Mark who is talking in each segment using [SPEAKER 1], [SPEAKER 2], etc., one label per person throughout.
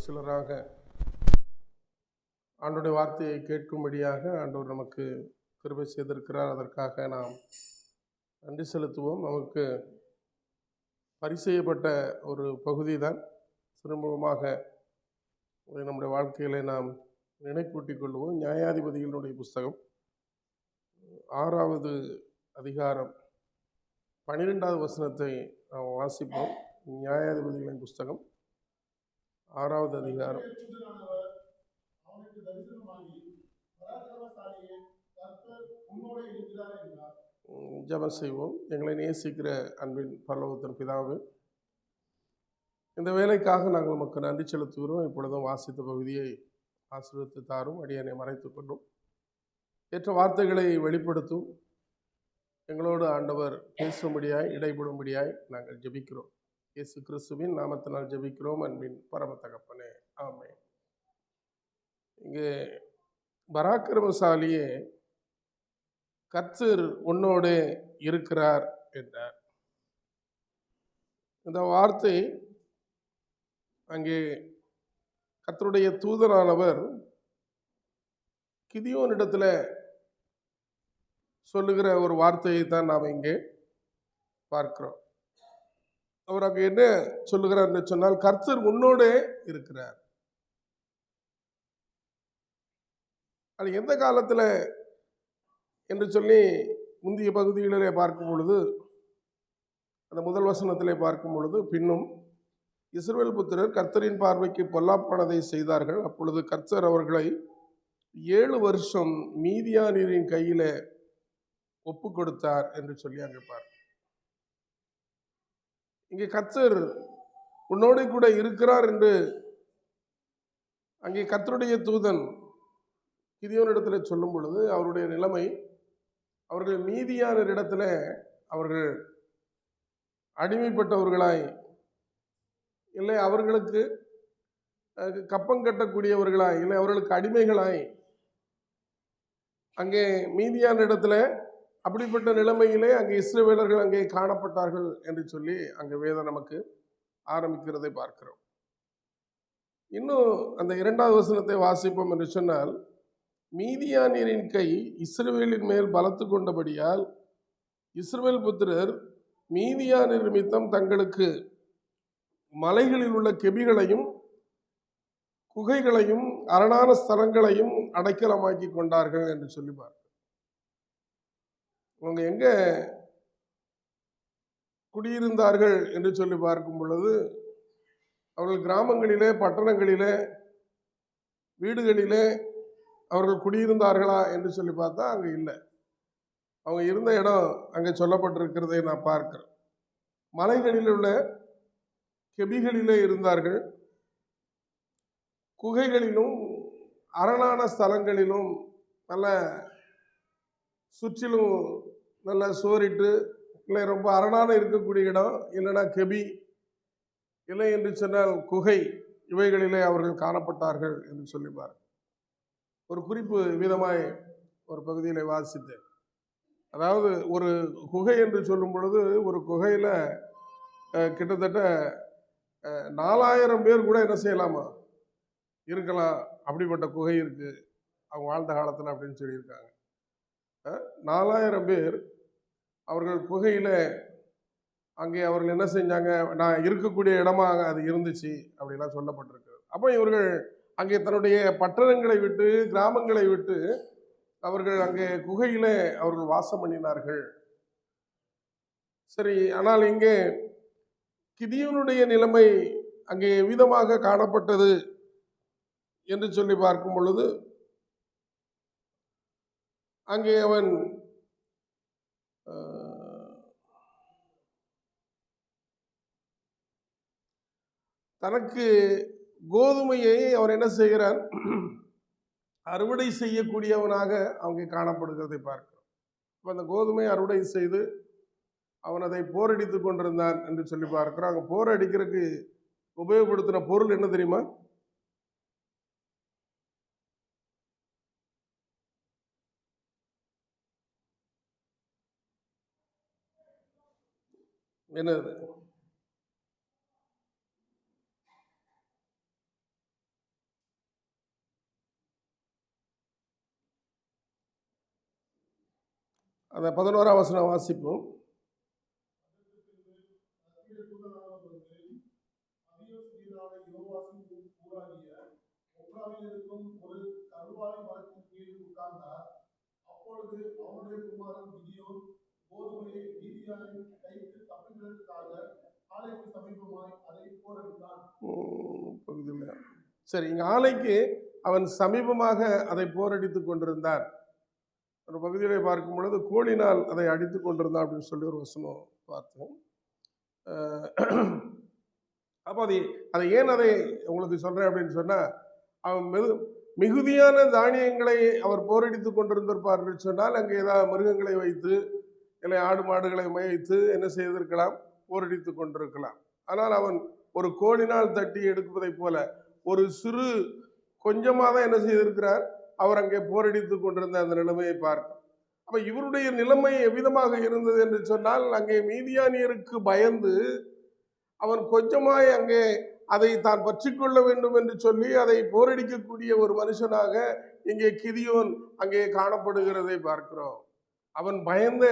[SPEAKER 1] சிலராக ஆண்டவருடைய வார்த்தையை கேட்கும்படியாக ஆண்டவர் நமக்கு கிருபை செய்திருக்கிறார். அதற்காக நாம் நன்றி செலுத்துவோம். நமக்கு பரிசெய்யப்பட்ட ஒரு பகுதி தான். திரும்பமாக நம்முடைய வாழ்க்கையிலே நாம் நினைப்பூட்டிக் கொள்வோம். நியாயாதிபதிகளுடைய புஸ்தகம் 6வது அதிகாரம் 12வது வசனத்தை நாம் வாசிப்போம். நியாயாதிபதிகளின் புஸ்தகம் 6வது அதிகாரம். ஜெபம் செய்வோம். எங்களை நேசிக்கிற அன்பின் பரலோகத்தின் பிதாவே, இந்த வேலைக்காக நாங்கள் நமக்கு நன்றி செலுத்துகிறோம். இப்பொழுதும் வாசித்த பகுதியை ஆசீர்வதித்து தாரும். அடியனை மறைத்துக் கொள்ளும். ஏற்ற வார்த்தைகளை வெளிப்படுத்தும். எங்களோடு ஆண்டவர் பேசும்படியாய், இடைபடும்படியாய் நாங்கள் ஜெபிக்கிறோம். இயேசு கிறிஸ்துவின் நாமத்தினால் ஜெபிக்கிறோம் அன்பின் பரம தகப்பனே, ஆமென். இங்கே பராக்கிரமசாலியே கர்த்தர் உன்னோடு இருக்கிறார் என்றார். இந்த வார்த்தை அங்கே கர்த்தருடைய தூதனானவர் கிதியோனிடத்தில் சொல்லுகிற ஒரு வார்த்தையை தான் நாம் இங்கே பார்க்கிறோம். அவர் அங்கே என்ன சொல்லுகிறார் என்று சொன்னால், கர்த்தர் உன்னோடு இருக்கிறார். அது எந்த காலத்தில் என்று சொல்லி முந்தைய பகுதிகளிலே பார்க்கும் பொழுது, அந்த முதல் வசனத்திலே பார்க்கும் பொழுது, பின்னும் இஸ்ரவேல் புத்திரர் கர்த்தரின் பார்வைக்கு பொல்லாப்பானதை செய்தார்கள். அப்பொழுது கர்த்தர் அவர்களை 7 வருஷம் மீதியானியரின் கையில ஒப்பு கொடுத்தார் என்று சொல்லி அங்கே பார்க்க. இங்கே கர்த்தர் உன்னோடு கூட இருக்கிறார் என்று அங்கே கர்த்தருடைய தூதன் கிதியோனிடத்தில் சொல்லும் பொழுது, அவருடைய நிலைமை, அவர்கள் மீதியானர் இடத்துல அவர்கள் அடிமைப்பட்டவர்களாய், இல்லை அவர்களுக்கு கப்பம் கட்டக்கூடியவர்களாய், இல்லை அவர்களுக்கு அடிமைகளாய் அங்கே மீதியான இடத்துல அப்படிப்பட்ட நிலைமையிலே அங்கே இஸ்ரவேலர்கள் அங்கே காணப்பட்டார்கள் என்று சொல்லி அங்கே வேதம் நமக்கு ஆரம்பிக்கிறதை பார்க்கிறோம். இன்னும் அந்த 2வது வசனத்தை வாசிப்போம் என்று சொன்னால், மீதியானியரின் கை இஸ்ரவேலின் மேல் பலத்து கொண்டபடியால் இஸ்ரவேல் புத்திரர் மீதியானியர் நிமித்தம் தங்களுக்கு மலைகளில் உள்ள கெபிகளையும் குகைகளையும் அரணான ஸ்தலங்களையும் அடைக்கலமாக்கி கொண்டார்கள் என்று சொல்லி பார்க்க. அவங்க எங்க குடியிருந்தார்கள் என்று சொல்லி பார்க்கும் பொழுது, அவர்கள் கிராமங்களிலே, பட்டணங்களிலே, வீடுகளிலே அவர்கள் குடியிருந்தார்களா என்று சொல்லி பார்த்தா அங்கே இல்லை. அவங்க இருந்த இடம் அங்கே சொல்லப்பட்டிருக்கிறதை நான் பார்க்கிறேன். மலைகளில் உள்ள கெபிகளிலே இருந்தார்கள். குகைகளிலும் அரணான ஸ்தலங்களிலும் நல்ல சுற்றிலும் நல்ல சோறிட்டு, இல்லை ரொம்ப அரணான இருக்கக்கூடிய இடம், இல்லைன்னா கெபி, இல்லை என்று சொன்னால் குகை, இவைகளிலே அவர்கள் காணப்பட்டார்கள் என்று சொல்லிப்பார். ஒரு குறிப்பு விதமாய் ஒரு பகுதியில் வாசித்தேன். அதாவது ஒரு குகை என்று சொல்லும் பொழுது, ஒரு குகையில் கிட்டத்தட்ட 4000 பேர் கூட என்ன செய்யலாமா, இருக்கலாம். அப்படிப்பட்ட குகை இருக்கு அவங்க வாழ்ந்த காலத்தில் அப்படின்னு சொல்லியிருக்காங்க. 4000 பேர் அவர்கள் குகையில் அங்கே அவர்கள் என்ன செஞ்சாங்க, நான் இருக்கக்கூடிய இடமா அது இருந்துச்சு அப்படிலாம் சொல்லப்பட்டிருக்கு. அப்போ இவர்கள் அங்கே தன்னுடைய பட்டணங்களை விட்டு, கிராமங்களை விட்டு அவர்கள் அங்கே குகையில அவர்கள் வாசம் பண்ணினார்கள். சரி, ஆனால் இங்கே கிதியோனுடைய நிலைமை அங்கே எவ்விதமாக காணப்பட்டது என்று சொல்லி பார்க்கும் பொழுது, அங்கே அவன் தனக்கு கோதுமையை அவன் என்ன செய்கிறான், அறுவடை செய்யக்கூடியவனாக அவங்க காணப்படுகிறதை பார்க்கிறோம். இப்போ அந்த கோதுமை அறுவடை செய்து அவன் அதை போரடித்து கொண்டிருந்தான் என்று சொல்லி பார்க்கிறோம். அங்கே போர் அடிக்கிறதுக்கு உபயோகப்படுத்தின பொருள் என்ன தெரியுமா? என்னது? அந்த 11ஆம் வசனம் வாசிப்போம். சரி, இங்க ஆலைக்கு அவன் சமீபமாக அதை போரடித்துக் கொண்டிருந்தான். ஒரு பகுதியிலே பார்க்கும் பொழுது கோலினால் அதை அடித்துக் கொண்டிருந்தான் அப்படின்னு சொல்லி ஒரு வசனம் பார்த்தோம். அப்போ அதை ஏன் அதை உங்களுக்கு சொல்றேன் அப்படின்னு சொன்னா, அவன் மிகுதியான தானியங்களை அவர் போரடித்து கொண்டிருந்திருப்பார் என்று சொன்னால் அங்கே ஏதாவது மிருகங்களை வைத்து இல்லை ஆடு மாடுகளை மேய்த்து என்ன செய்திருக்கலாம், போரடித்து கொண்டிருக்கலாம். ஆனால் அவன் ஒரு கோலினால் தட்டி எடுப்பதை போல ஒரு சிறு கொஞ்சமாக தான் என்ன செய்திருக்கிறார், அவர் அங்கே போரடித்து கொண்டிருந்த அந்த நிலைமையை பார்க்க. அப்ப இவருடைய நிலைமை எவ்விதமாக இருந்தது என்று சொன்னால், அங்கே மீதியானியருக்கு பயந்து அவன் கொஞ்சமாய் அங்கே அதை தான் பற்றிக்கொள்ள வேண்டும் என்று சொல்லி அதை போரடிக்கக்கூடிய ஒரு மனுஷனாக இங்கே கிதியோன் அங்கே காணப்படுகிறதை பார்க்கிறோம். அவன் பயந்த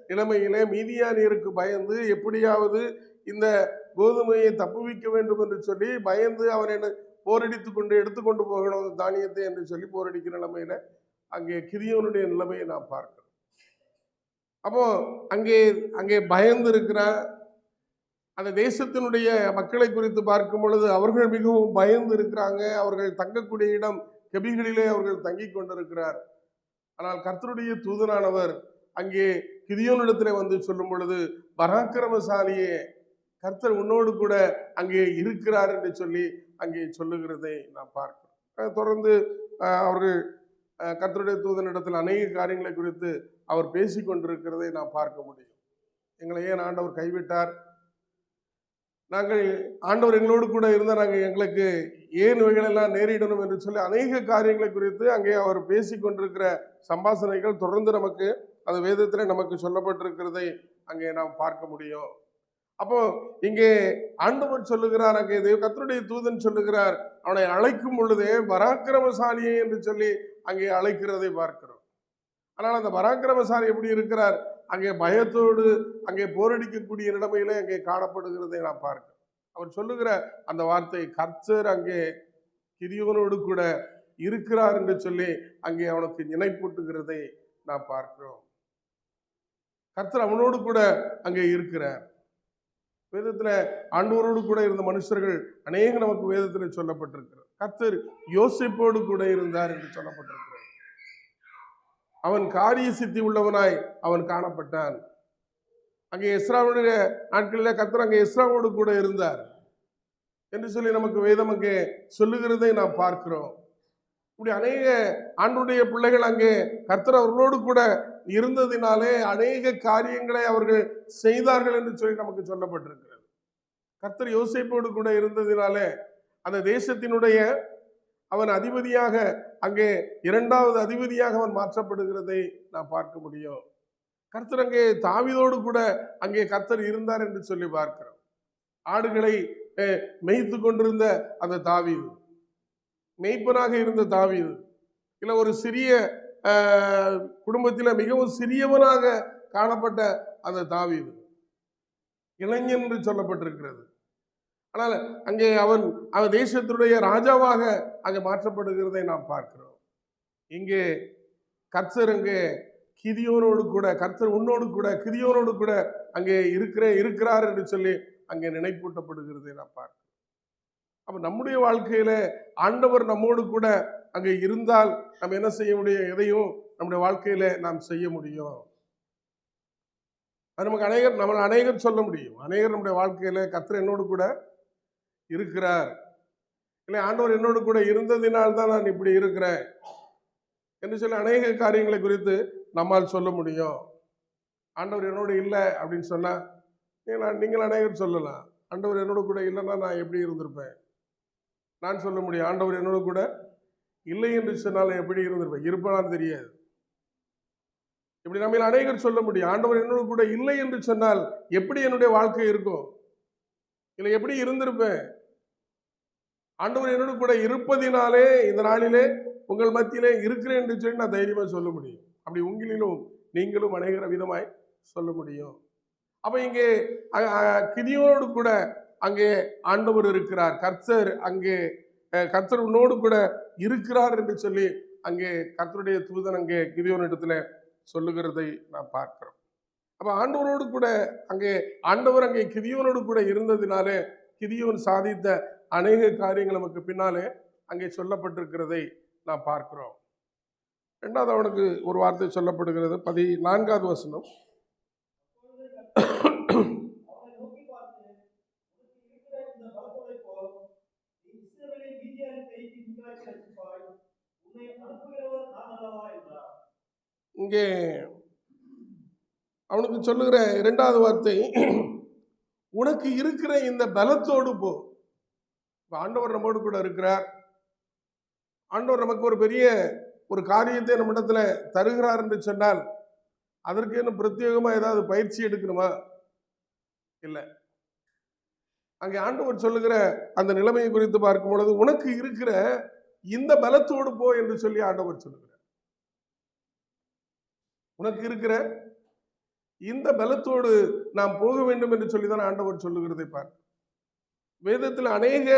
[SPEAKER 1] நிலைமையிலே மீதியானியருக்கு பயந்து எப்படியாவது இந்த கோதுமையை தப்புவிக்க வேண்டும் என்று சொல்லி பயந்து அவன் என்ன போரடித்து கொண்டு எடுத்துக்கொண்டு போகணும் தானியத்தை என்று சொல்லி போரடிக்கிற நிலைமையில அங்கே கிதியோனுடைய நிலைமையை நாம் பார்க்கிறோம். அப்போ அங்கே பயந்து இருக்கிற அந்த தேசத்தினுடைய மக்களை குறித்து பார்க்கும் பொழுது அவர்கள் மிகவும் பயந்து இருக்கிறாங்க. அவர்கள் தங்கக்கூடிய இடம் கெபிகளிலே அவர்கள் தங்கி கொண்டிருக்கிறார். ஆனால் கர்த்தருடைய தூதனானவர் அங்கே கிதியோனிடத்திலே வந்து சொல்லும் பொழுது, பராக்கிரமசாலியே, கர்த்தர் உன்னோடு கூட அங்கே இருக்கிறார் என்று சொல்லி அங்கே சொல்லுகிறதை நாம் பார்க்கிறோம். தொடர்ந்து அவர்கள் கர்த்தருடைய தூதனிடத்தில் அநேக காரியங்களை குறித்து அவர் பேசி கொண்டிருக்கிறதை நாம் பார்க்க முடியும். எங்களை ஏன் ஆண்டவர் கைவிட்டார், நாங்கள் ஆண்டவர் எங்களோடு கூட இருந்தால் நாங்கள் எங்களுக்கு ஏன் இவைகளெல்லாம் நேரிடணும் என்று சொல்லி அநேக காரியங்களை குறித்து அங்கே அவர் பேசி கொண்டிருக்கிற சம்பாஷணைகள் தொடர்ந்து நமக்கு அது வேதத்தில் நமக்கு சொல்லப்பட்டிருக்கிறதை அங்கே நாம் பார்க்க முடியும். அப்போ இங்கே ஆண்டவர் சொல்லுகிறார், அங்கே கர்த்தருடைய தூதன் சொல்லுகிறார், அவனை அழைக்கும் பொழுதே பராக்கிரமசாலியே என்று சொல்லி அங்கே அழைக்கிறதை பார்க்கிறோம். ஆனால் அந்த பராக்கிரமசாலி எப்படி இருக்கிறார், அங்கே பயத்தோடு அங்கே போரடிக்கக்கூடிய நிலைமையிலே அங்கே காணப்படுகிறதை நாம் பார்க்கிறோம். அவர் சொல்லுகிற அந்த வார்த்தை, கர்த்தர் அங்கே கிதியோனோடு கூட இருக்கிறார் என்று சொல்லி அங்கே அவனுக்கு நினைப்பூட்டுகிறதை நாம் பார்க்கிறோம். கர்த்தர் அவனோடு கூட அங்கே இருக்கிறார். வேதத்துல ஆண்டவரோடு கூட இருந்த மனுஷர்கள் அநேக நமக்கு வேதத்தில் சொல்லப்பட்டிருக்கிறார். கர்த்தர் யோசேப்போடு கூட இருந்தார் என்று சொல்லப்பட்டிருக்கிறார். அவன் காரிய சித்தி உள்ளவனாய் அவன் காணப்பட்டான். அங்கே எஸ்ராவுடைய நாட்களில் கர்த்தர் அங்கே எஸ்ராவோடு கூட இருந்தார் என்று சொல்லி நமக்கு வேதம் அங்கே சொல்லுகிறதை நாம் பார்க்கிறோம். இப்படி அநேக ஆண்டுடைய பிள்ளைகள் அங்கே கர்த்தர் அவர்களோடு கூட இருந்ததினாலே அநேக காரியங்களை அவர்கள் செய்தார்கள் என்று சொல்லி நமக்கு சொல்லப்பட்டிருக்கிறது. கர்த்தர் யோசேப்போடு கூட இருந்ததினாலே அந்த தேசத்தினுடைய அவன் அதிபதியாக அங்கே 2வது அதிபதியாக அவன் மாற்றப்படுகிறதை நான் பார்க்க முடியும். கர்த்தர் அங்கே தாவீதோடு கூட அங்கே கர்த்தர் இருந்தார் என்று சொல்லி பார்க்கிறோம். ஆடுகளை மேய்த்து கொண்டிருந்த அந்த தாவீது, மெய்ப்பனாக இருந்த தாவீது, இல்லை ஒரு சிறிய குடும்பத்தில் மிகவும் சிறியவனாக காணப்பட்ட அந்த தாவீது இளைஞன் என்று சொல்லப்பட்டிருக்கிறது. ஆனால் அங்கே அவன் தேசத்தினுடைய ராஜாவாக அங்கே மாற்றப்படுகிறதை நாம் பார்க்கிறோம். இங்கே கர்த்தர் அங்கே கிதியோனோடு கூட, கர்த்தர் உன்னோடு கூட கிதியோனோடு கூட அங்கே இருக்கிறார் என்று சொல்லி அங்கே நினைப்பூட்டப்படுகிறதை நாம் பார்க்கிறோம். அப்ப நம்முடைய வாழ்க்கையில ஆண்டவர் நம்மோடு கூட அங்கே இருந்தால் நம்ம என்ன செய்ய முடியும், எதையும் நம்முடைய வாழ்க்கையில நாம் செய்ய முடியும். அது நமக்கு அநேகர் சொல்ல முடியும். அநேகர் நம்முடைய வாழ்க்கையில கர்த்தர் என்னோடு கூட இருக்கிறார், இல்லை ஆண்டவர் என்னோடு கூட இருந்ததினால்தான் நான் இப்படி இருக்கிறேன் என்று சொல்லி அநேக காரியங்களை குறித்து நம்மால் சொல்ல முடியும். ஆண்டவர் என்னோடு இல்லை அப்படின்னு சொன்னா நீங்கள் அநேகர் சொல்லலாம், ஆண்டவர் என்னோடு கூட இல்லைன்னா நான் எப்படி இருந்திருப்பேன். நான் சொல்ல முடியும், ஆண்டவர் என்னோட கூட இல்லை என்று சொன்னாலும் எப்படி இருந்திருப்பேன், இருப்பானான்னு தெரியாது. இப்படி நம்ம அநேகர் சொல்ல முடியும், ஆண்டவர் என்னோட கூட இல்லை என்று சொன்னால் எப்படி என்னுடைய வாழ்க்கை இருக்கும், இல்லை எப்படி இருந்திருப்பேன். ஆண்டவர் என்னோட கூட இருப்பதினாலே இந்த நாளிலே உங்கள் மத்தியிலே இருக்கிறேன் என்று சொல்லி நான் தைரியமாக சொல்ல முடியும். அப்படி உங்களிலும் நீங்களும் அநேக விதமாய் சொல்ல முடியும். அப்ப இங்கே கிதியோனோடு கூட அங்கே ஆண்டவர் இருக்கிறார், கர்த்தர் அங்கே கர்த்தர் உன்னோடு கூட இருக்கிறார் என்று சொல்லி அங்கே கர்த்தருடைய தூதன் அங்கே கிதியோன் இடத்துல சொல்லுகிறதை நாம் பார்க்கிறோம். அப்ப ஆண்டவரோடு கூட அங்கே ஆண்டவர் அங்கே கிதியோனோடு கூட இருந்ததினாலே கிதியோன் சாதித்த அநேக காரியங்கள் நமக்கு பின்னாலே அங்கே சொல்லப்பட்டிருக்கிறதை நாம் பார்க்கிறோம். இரண்டாவது அவனுக்கு ஒரு வார்த்தை சொல்லப்படுகிறது, 14வது வசனம். இங்கே அவனுக்கு சொல்லுகிற இரண்டாவது வார்த்தை, உனக்கு இருக்கிற இந்த பலத்தோடு போ. ஆண்டவர் நம்மோடு கூட இருக்கிறார். ஆண்டவர் நமக்கு ஒரு பெரிய ஒரு காரியத்தை நம்மிடத்துல தருகிறார் என்று சொன்னால் அதற்கு என்ன பிரத்யேகமா ஏதாவது பயிற்சி எடுக்கணுமா? இல்லை. அங்கே ஆண்டவர் சொல்லுகிற அந்த நிலைமையை குறித்து பார்க்கும் பொழுது, உனக்கு இருக்கிற இந்த பலத்தோடு போ என்று சொல்லி ஆண்டவர் சொல்லுகிறார். உனக்கு இருக்கிற இந்த பலத்தோடு நாம் போக வேண்டும் என்று சொல்லிதான் ஆண்டவர் சொல்லுகிறதை பார். வேதத்தில் அநேக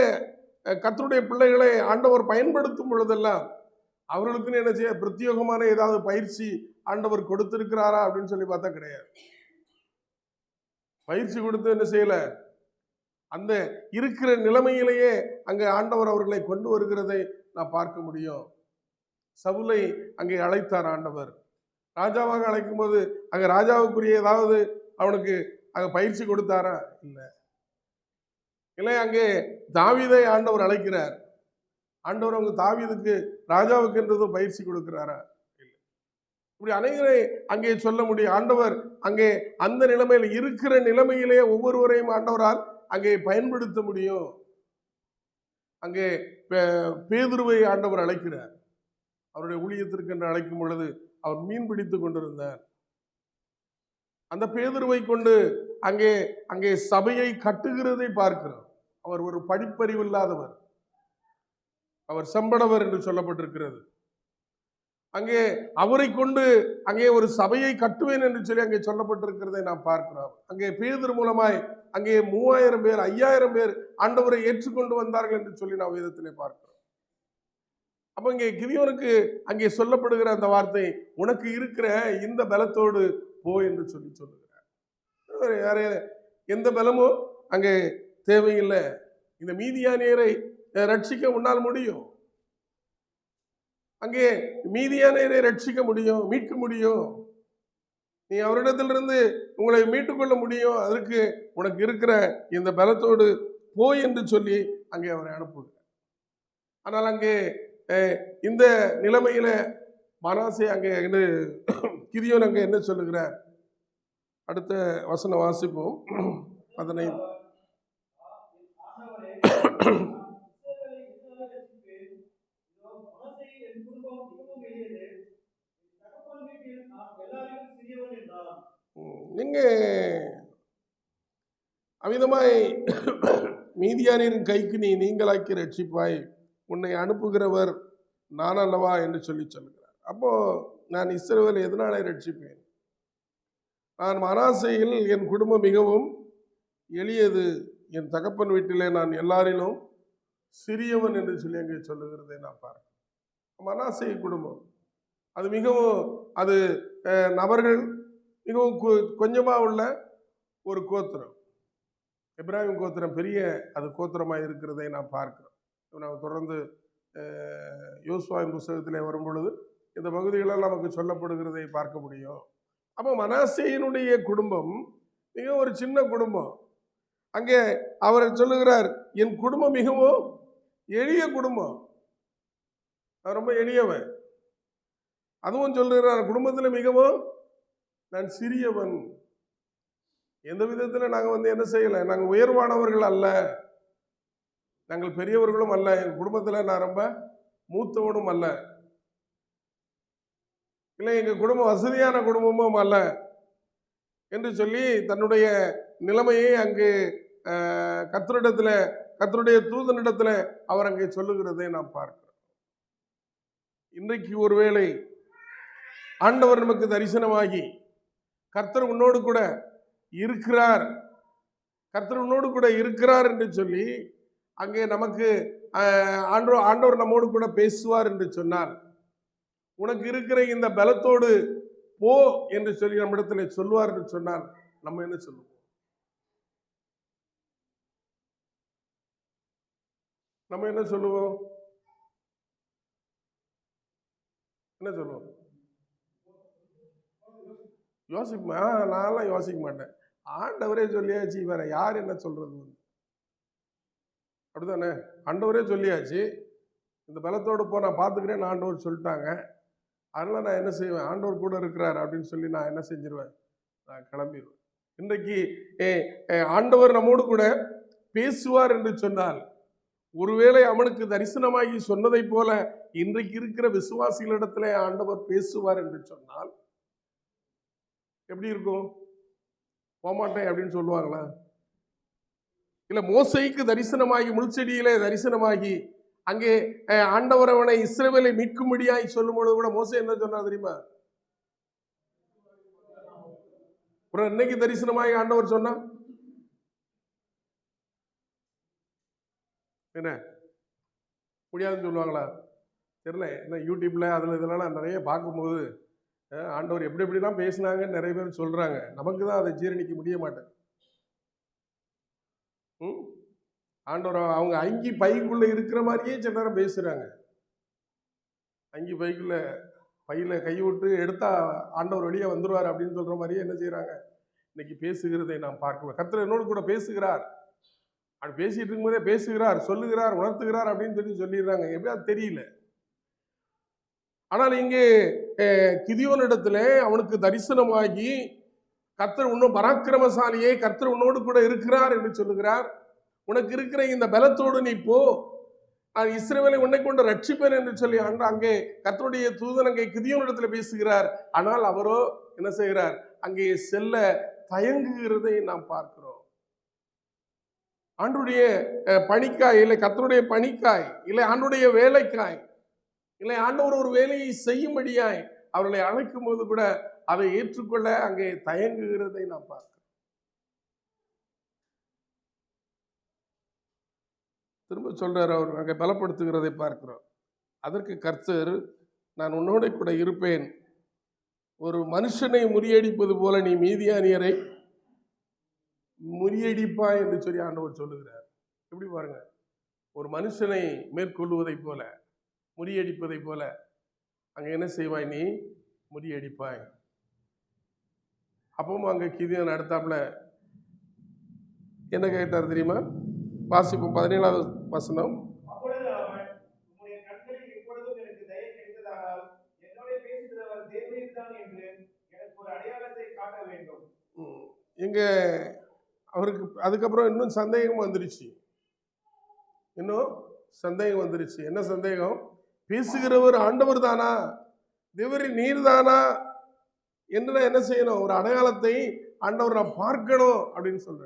[SPEAKER 1] கர்த்தருடைய பிள்ளைகளை ஆண்டவர் பயன்படுத்தும் பொழுதெல்லாம் அவர்களுக்குன்னு என்ன செய்ய பிரத்யேகமான ஏதாவது பயிற்சி ஆண்டவர் கொடுத்திருக்கிறாரா அப்படின்னு சொல்லி பார்த்தா கிடையாது. பயிற்சி கொடுத்து என்ன செய்யல, அந்த இருக்கிற நிலைமையிலேயே அங்கே ஆண்டவர் அவர்களை கொண்டு வருகிறதை நான் பார்க்க முடியும். சவுலை அங்கே அழைத்தார் ஆண்டவர். ராஜாவாக அழைக்கும் போது அங்க ராஜாவுக்குரிய ஏதாவது அவனுக்கு அங்க பயிற்சி கொடுத்தாரா? இல்லை. அங்கே தாவீதை ஆண்டவர் அழைக்கிறார். ஆண்டவர் அவங்க தாவீதுக்கு ராஜாவுக்கு என்றது பயிற்சி கொடுக்கிறாரா? இல்லை. இப்படி அனைவரை அங்கே சொல்ல முடியும். ஆண்டவர் அங்கே அந்த நிலைமையில் இருக்கிற நிலைமையிலே ஒவ்வொருவரையும் ஆண்டவரால் அங்கே பயன்படுத்த முடியும். அங்கே பேதுருவை ஆண்டவர் அழைக்கிறார். அவருடைய ஊழியத்திற்கு என்று அழைக்கும் பொழுது அவர் மீன் பிடித்து கொண்டிருந்தார். அந்த பேதுருவை கொண்டு அங்கே அங்கே சபையை கட்டுகிறதை பார்க்கிறோம். அவர் ஒரு படிப்பறிவு இல்லாதவர், அவர் செம்படவர் என்று சொல்லப்பட்டிருக்கிறது. அங்கே அவரை கொண்டு அங்கே ஒரு சபையை கட்டுவேன் என்று சொல்லி அங்கே சொல்லப்பட்டிருக்கிறதை நாம் பார்க்கிறோம். அங்கே பேதுரு மூலமாய் அங்கே 3000 பேர் 5000 பேர் ஆண்டவரை ஏற்றுக்கொண்டு வந்தார்கள் என்று சொல்லி நாம் வேதத்திலே பார்க்கிறோம். அப்ப இங்கே கிதியோனுக்கு அங்கே சொல்லப்படுகிற அந்த வார்த்தை, உனக்கு இருக்கிற இந்த பலத்தோடு போ என்று சொல்லி சொல்லுகிறார். எந்த பலமும் அங்கே தேவையில்லை. இந்த மீதியானியரை ரட்சிக்க உன்னால் முடியும். அங்கே மீதியானியரை ரட்சிக்க முடியும், மீட்க முடியும். நீ அவரிடத்திலிருந்து உங்களை மீட்டுக்கொள்ள முடியும். அதற்கு உனக்கு இருக்கிற இந்த பலத்தோடு போய் என்று சொல்லி அங்கே அவரை அனுப்புகிறார். ஆனால் அங்கே இந்த நிலைமையில மனாசே அங்கே கிதியோன் அங்கே என்ன சொல்லுகிறார்? அடுத்த வசனம் வாசிப்போம். 15. நீங்க அமிதமாய் மீதியானின் கைக்கு நீ நீங்களாக்கி ரட்சிப்பாய், உன்னை அனுப்புகிறவர் நான் அல்லவா என்று சொல்லி சொல்லுகிறார். அப்போ நான் இஸ்ரவேலை எதனாலே ரட்சிப்பேன்? நான் மனாசேயில் என் குடும்பம் மிகவும் எளியது, என் தகப்பன் வீட்டிலே நான் எல்லாரிலும் சிறியவன் என்று சொல்லி அங்கே சொல்லுகிறதை நான் பார்க்கிறேன். மனாசே குடும்பம் அது மிகவும் அது நபர்கள் மிகவும் கொஞ்சமாக உள்ள ஒரு கோத்திரம். எப்ராஹிம் கோத்திரம் பெரிய அது கோத்திரமாக இருக்கிறதை நாம் பார்க்கிறோம். நாம் தொடர்ந்து யோசுவாவின் புஸ்தகத்திலே வரும் பொழுது இந்த பகுதிகளெல்லாம் நமக்கு சொல்லப்படுகிறதை பார்க்க முடியும். அப்போ மனாசேயினுடைய குடும்பம் மிக ஒரு சின்ன குடும்பம். அங்கே அவர் சொல்லுகிறார், என் குடும்பம் மிகவும் எளிய குடும்பம், ரொம்ப எளியவன். அதுவும் சொல்லுகிறார், குடும்பத்தில் மிகவும் நான் சிறியவன். எந்த விதத்தில் நாங்கள் என்ன செய்யலை, நாங்கள் உயர்வானவர்கள் அல்ல, நாங்கள் பெரியவர்களும் அல்ல, எங்கள் குடும்பத்தில் நான் ரொம்ப மூத்தவனும் அல்ல, இல்லை எங்கள் குடும்பம் வசதியான குடும்பமும் அல்ல என்று சொல்லி தன்னுடைய நிலைமையை அங்கு கர்த்தரிடத்தில் கர்த்தருடைய தூதனிடத்தில் அவர் அங்கே சொல்லுகிறதை நாம் பார்க்கிறோம். இன்றைக்கு ஒருவேளை ஆண்டவர் நமக்கு தரிசனமாகி கர்த்தர் உன்னோடு கூட இருக்கிறார், கர்த்தர் உன்னோடு கூட இருக்கிறார் என்று சொல்லி அங்கே நமக்கு ஆண்டவர் நம்மோடு கூட பேசுவார் என்று சொன்னார். உனக்கு இருக்கிற இந்த பலத்தோடு போ என்று சொல்லி நம்மிடத்துல சொல்லுவார் என்று சொன்னால் நம்ம என்ன சொல்லுவோம்? நம்ம என்ன சொல்லுவோம்? என்ன சொல்லுவோம்? யோசிப்பா? நான்லாம் யோசிக்க மாட்டேன். ஆண்டவரே சொல்லியாச்சு, வேற யார் என்ன சொல்றது? அப்படித்தானே? ஆண்டவரே சொல்லியாச்சு, இந்த பலத்தோடு போ, நான் பார்த்துக்கிறேன் ஆண்டவர் சொல்லிட்டாங்க. அதனால நான் என்ன செய்வேன்? ஆண்டவர் கூட இருக்கிறார் அப்படின்னு சொல்லி நான் என்ன செஞ்சிருவேன்? நான் கிளம்பிடுவேன். இன்றைக்கு ஆண்டவர் நம்மோடு கூட பேசுவார் என்று சொன்னால், ஒருவேளை அவனுக்கு தரிசனமாகி சொன்னதை போல இன்றைக்கு இருக்கிற விசுவாசிகளிடத்துல ஆண்டவர் பேசுவார் என்று சொன்னால் எப்படி இருக்கும்? போமாட்டேன் அப்படின்னு சொல்லுவாங்களா? இல்ல மோசைக்கு தரிசனமாகி முள்செடியிலே தரிசனமாகி அங்கே ஆண்டவர் அவனை இஸ்ரவேலை மீட்கும்படியாய் சொல்லும் பொழுது கூட மோசை என்ன சொன்னா தெரியுமா? இன்னைக்கு தரிசனமாகி ஆண்டவர் சொன்னா என்ன முடியாதுன்னு சொல்லுவாங்களா? தெரியல. என்ன யூடியூப்ல அதுல இதெல்லாம் நிறைய பார்க்கும்போது ஆண்டவர் எப்படி எப்படிலாம் பேசினாங்கன்னு நிறைய பேர் சொல்றாங்க. நமக்கு தான் அதை ஜீரணிக்க முடிய மாட்டேன். ஆண்டவர் அவங்க அங்கி பைக்குள்ள இருக்கிற மாதிரியே சில நேரம் பேசுறாங்க. அங்கி பையில கை விட்டு எடுத்தா ஆண்டவர் வெளியே வந்துருவார் அப்படின்னு சொல்ற மாதிரியே என்ன செய்யறாங்க? இன்னைக்கு பேசுகிறதை நாம் பார்க்கிறோம். கர்த்தர் என்னோடு கூட பேசுகிறார், அப்படி பேசிட்டு இருக்கும் போதே பேசுகிறார், சொல்லுகிறார், உணர்த்துகிறார் அப்படின்னு சொல்லிடுறாங்க. எப்படியாவது தெரியல. ஆனால் இங்கே கிதியோனிடத்துல அவனுக்கு தரிசனமாகி கர்த்தர் இன்னும் பராக்கிரமசாலியே, கர்த்தர் உன்னோடு கூட இருக்கிறார் என்று சொல்லுகிறார். உனக்கு இருக்கிற இந்த பலத்தோடு நீ போ, நான் இஸ்ரவேலை உன்னை கொண்டு ரட்சிப்பேன் என்று சொல்லி அங்கே கர்த்தருடைய தூதன் அங்கே கிதியோனிடத்துல பேசுகிறார். ஆனால் அவரோ என்ன செய்கிறார்? அங்கே செல்ல தயங்குகிறதை நாம் பார்க்கிறோம். ஆண்டுடைய பணிக்காய் இல்லை, கர்த்தருடைய பணிக்காய் இல்லை, ஆண்டுடைய வேலைக்காய் இல்லை, ஆண்டவர் ஒரு வேலையை செய்யும்படியாய் அவர்களை அழைக்கும் போது கூட அதை ஏற்றுக்கொள்ள அங்கே தயங்குகிறதை நாம் பார்க்கிறோம். திரும்ப சொல்றார், அவர் அங்கே பலப்படுத்துகிறதை பார்க்கிறோம். அதற்கு கர்த்தர், நான் உன்னோட கூட இருப்பேன், ஒரு மனுஷனை முறியடிப்பது போல நீ மீதியானியரை முறியடிப்பாய் என்று சொல்லி ஆண்டவர் சொல்லுகிறார். எப்படி பாருங்க, ஒரு மனுஷனை மேற்கொள்வதை போல, முறியடிப்பதை போல அங்க என்ன செய்வாய்? நீ முறியடிப்பாய். அப்பவும் அங்க கிதியோன் அடுத்தாப்புல என்ன கேட்டார் தெரியுமா? வாசிப்போம் 17வது வசனம். இங்க அவருக்கு அதுக்கப்புறம் இன்னும் சந்தேகம் வந்துருச்சு. என்ன சந்தேகம்? பேசுகிறவர் ஆண்டவர் தானா, தேவரி நீர் தானா என்று என்ன செய்யணும்? ஒரு அடையாளத்தை ஆண்டவர் நான் பார்க்கணும் அப்படின்னு சொல்ற.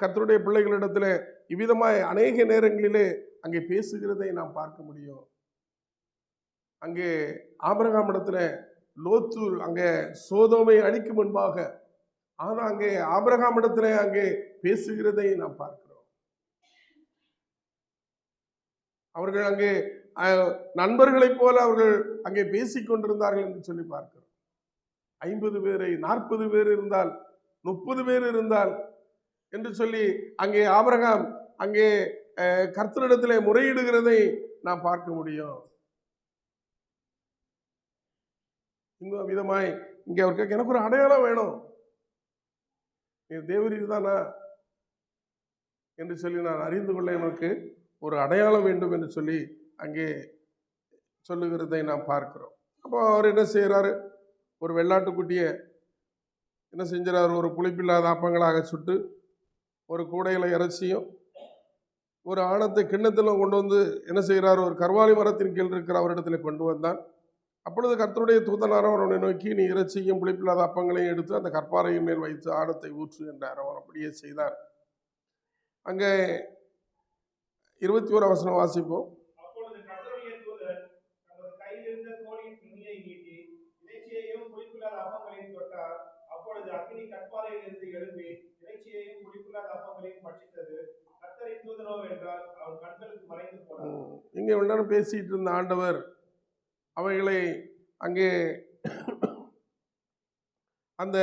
[SPEAKER 1] கர்த்தருடைய பிள்ளைகளிடத்துல இவ்விதமாய் அநேக நேரங்களிலே அங்கே பேசுகிறதை நாம் பார்க்க முடியும். அங்கே ஆபிரகாம் இடத்துல லோத்து அங்கே சோதோமை அழிக்கும் முன்பாக அங்கே ஆபிரகாம் இடத்துல அங்கே பேசுகிறதை நாம் பார்க்கிறோம். அவர்கள் அங்கே நண்பர்களைப் போல அவர்கள் அங்கே பேசிக் கொண்டிருந்தார்கள் என்று சொல்லி பார்க்கிறோம். 50 பேரை 40 பேர் இருந்தால் 30 பேர் இருந்தால் என்று சொல்லி அங்கே ஆபிரகாம் அங்கே கர்த்தரிடத்திலே முறையிடுகிறதை நாம் பார்க்க முடியும். இந்த விதமாய் இங்கே அவருக்கு எனக்கு ஒரு அடையாளம் வேணும், நீ தேவரீர் தானா என்று சொல்லி நான் அறிந்து கொள்ள எனக்கு ஒரு அடையாளம் வேண்டும் என்று சொல்லி அங்கே சொல்லுகிறதை நாம் பார்க்கிறோம். அப்போ அவர் என்ன செய்கிறாரு? ஒரு வெள்ளாட்டுக்குட்டியை என்ன செஞ்சார்? ஒரு புளிப்பில்லாத அப்பங்களாக சுட்டு ஒரு கூடையில் இறைச்சியும் ஒரு ஆணத்தை கிண்ணத்தில் கொண்டு வந்து என்ன செய்கிறார்? ஒரு கர்வாலி மரத்தின் கீழ் இருக்கிற அவரிடத்தில் கொண்டு வந்தான். அப்பொழுது கர்த்தருடைய தூதனார் அவனை நோக்கி, நீ இறைச்சியும் புளிப்பில்லாத அப்பங்களையும் எடுத்து அந்த கற்பாறையின் மேல் வைத்து ஆணத்தை ஊற்று என்றார். அவர் அப்படியே செய்தார். அங்கே 21 வசனம் வாசிப்போம். இங்கே இவ்வளவு நேரம் பேசிட்டு இருந்த ஆண்டவர் அவைகளை அங்கே அந்த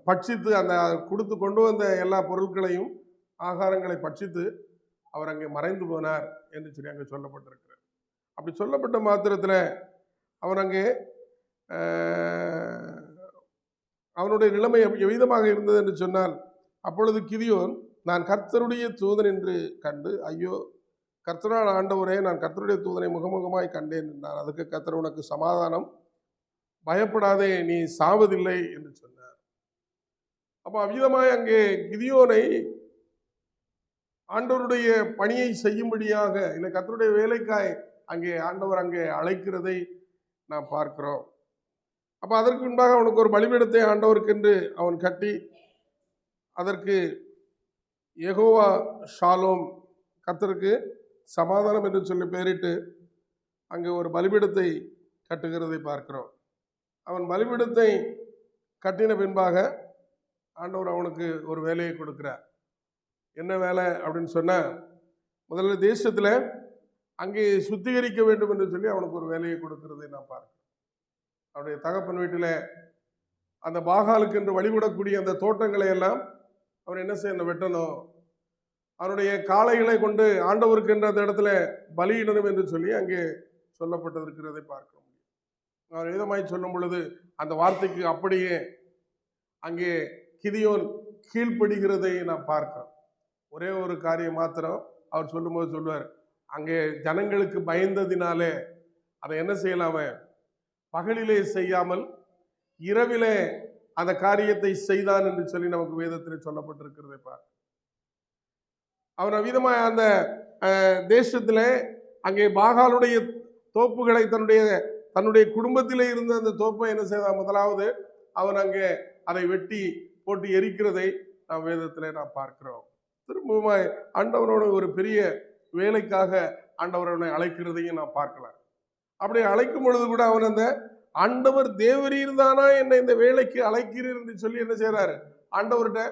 [SPEAKER 1] பட்சித்து அந்த கொடுத்து கொண்டு வந்த எல்லா பொருட்களையும் ஆகாரங்களை பட்சித்து அவர் அங்கே மறைந்து போனார் என்று சொல்லி அங்கே சொல்லப்பட்டிருக்கிறார். அப்படி சொல்லப்பட்ட மாத்திரத்தில் அவர் அங்கே அவனுடைய நிலைமை எவ்விதமாக இருந்தது என்று சொன்னால், அப்பொழுது கிதியோன், நான் கர்த்தருடைய தூதன் என்று கண்டு, ஐயோ கர்த்தரால் ஆண்டவரே, நான் கர்த்தருடைய தூதனை முகமுகமாய் கண்டேன் என்றார். அதுக்கு கர்த்தர், உனக்கு சமாதானம், பயப்படாதே, நீ சாவதில்லை என்று சொன்னார். அப்போ அவ்விதமாய் அங்கே கிதியோனை ஆண்டவருடைய பணியை செய்யும்படியாக, இல்லை கர்த்தருடைய வேலைக்காய் அங்கே ஆண்டவர் அங்கே அழைக்கிறதை நாம் பார்க்கிறோம். அப்போ அதற்கு முன்பாக அவனுக்கு ஒரு பலிபீடத்தை ஆண்டவருக்கென்று அவன் கட்டி, அதற்கு யெகோவா ஷாலோம், கர்த்தருக்கு சமாதானம் என்று சொல்லி பெயரிட்டு அங்கே ஒரு பலிபீடத்தை கட்டுகிறதை பார்க்கிறோம். அவன் பலிபீடத்தை கட்டின பின்பாக ஆண்டவர் அவனுக்கு ஒரு வேலையை கொடுக்கிறார். என்ன வேலை அப்படின்னு சொன்னால், முதல்ல தேசத்தில் அங்கே சுத்திகரிக்க வேண்டும் என்று சொல்லி அவனுக்கு ஒரு வேலையை கொடுக்கிறதை நான் பார்க்கிறேன். அவனுடைய தகப்பன் வீட்டில் அந்த பாகாலுக்கு என்று வழிபடக்கூடிய அந்த தோட்டங்களை எல்லாம் அவர் என்ன செய்யணும், வெட்டணும். அவனுடைய காளைகளை கொண்டு ஆண்டவருக்கு என்ற அந்த இடத்துல பலியிடணும் என்று சொல்லி அங்கே சொல்லப்பட்டிருக்கிறதை பார்க்க முடியும். அவர் விதமாய் சொல்லும் பொழுது அந்த வார்த்தைக்கு அப்படியே அங்கே கிதியோன் கீழ்ப்படுகிறதை நாம் பார்க்கிறோம். ஒரே ஒரு காரியம் மாத்திரம் அவர் சொல்லும்போது சொல்லுவார், அங்கே ஜனங்களுக்கு பயந்ததினாலே அதை என்ன செய்யலாம, பகலிலே செய்யாமல் இரவிலே அந்த காரியத்தை செய்தான் என்று சொல்லி நமக்கு வேதத்தில் சொல்லப்பட்டிருக்கிறதை பார்க்க. அவன் அவ்விதமாக அந்த தேசத்தில் அங்கே பாகாலுடைய தோப்புகளை தன்னுடைய குடும்பத்திலே இருந்த அந்த தோப்பை என்ன செய்தான், முதலாவது அவன் அங்கே அதை வெட்டி போட்டு எரிக்கிறதை நாம் வேதத்தில் நாம் பார்க்கிறோம். திரும்பவும் ஆண்டவரோட ஒரு பெரிய வேலைக்காக ஆண்டவரை அழைக்கிறதையும் நாம் பார்க்கலாம். அப்படி அழைக்கும் பொழுது கூட அவன் அந்த ஆண்டவர் தேவரீர் தானா என்னை இந்த வேலைக்கு அழைக்கிறீர் என்று சொல்லி என்ன செய்யறாரு, ஆண்டவர்கிட்ட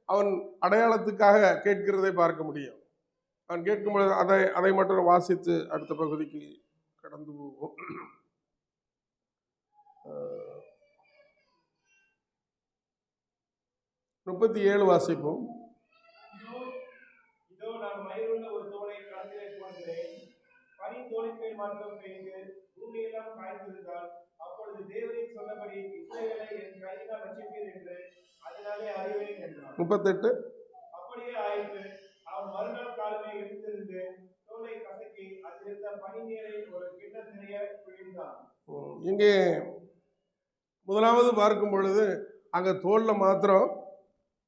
[SPEAKER 1] அவன் அடையாளத்துக்காக கேட்கிறதை பார்க்க முடியும். அவன் கேட்கும் பொழுது அதை மட்டும் வாசித்து அடுத்த பகுதிக்கு கடந்து போவோம். 37 வாசிப்போம். இங்கே முதலாவது பார்க்கும் பொழுது அங்க தோல்ல மாத்திரம்